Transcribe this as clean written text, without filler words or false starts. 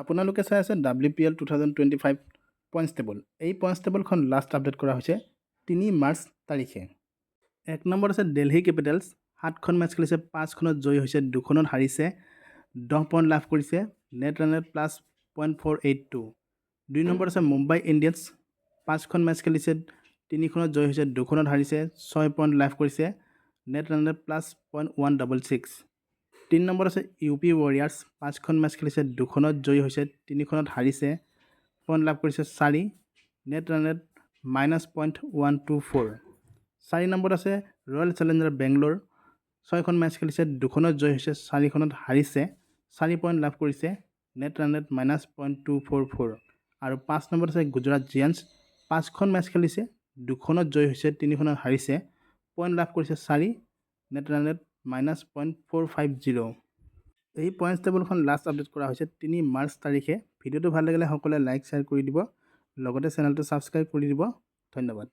আপোনালোকে চাই আছে WPL 2025 পইণ্টছ টেবল। এই পইণ্টছ টেবলখন লাষ্ট আপডেট কৰা হৈছে 3 মাৰ্চ তাৰিখে। 1 নম্বৰত আছে দিল্লী কেপিটেলছ। 7খন মেচ খেলিছে, 5খনত জয়ী হৈছে, 2খনত হাৰিছে, 10 পইণ্ট লাভ কৰিছে, নেট ৰান ৰেট প্লাছ 0.482। 2 নম্বৰত আছে মুম্বাই ইণ্ডিয়ানছ। 5খন মেচ খেলিছে, 3খনত জয়ী হৈছে, 2খনত হাৰিছে, 6 পইণ্ট লাভ কৰিছে, নেট ৰান ৰেট প্লাছ 0.166। 3 নম্বৰত আছে UP ৱাৰিয়াৰ্ছ। 5খন মেচ খেলিছে, 2খনত জয়ী হৈছে, 3খনত হাৰিছে, পইণ্ট লাভ কৰিছে 4, নেট ৰান ৰেট -0.124। 4 নম্বৰত আছে ৰয়েল চেলেঞ্জাৰ বেংগলোৰ। 6খন মেচ খেলিছে, 2খনত জয়ী হৈছে, 4খনত হাৰিছে, 4 পইণ্ট লাভ কৰিছে, নেট ৰান ৰেট -0.244। আৰু 5 নম্বৰত আছে গুজৰাট জায়াণ্টছ। 5খন মেচ খেলিছে, 2খনত জয়ী হৈছে, 3খনত হাৰিছে, পইণ্ট লাভ কৰিছে 4, নেট ৰান ৰেট -0.450। এই পইণ্টছ টেবুলখন লাষ্ট আপডেট কৰা হৈছে 3 মাৰ্চ তাৰিখে। ভিডিঅ'টো ভাল লাগিলে সকলোৱে লাইক শ্বেয়াৰ কৰি দিব, লগতে চেনেলটো ছাবস্ক্ৰাইব কৰি দিব। ধন্যবাদ।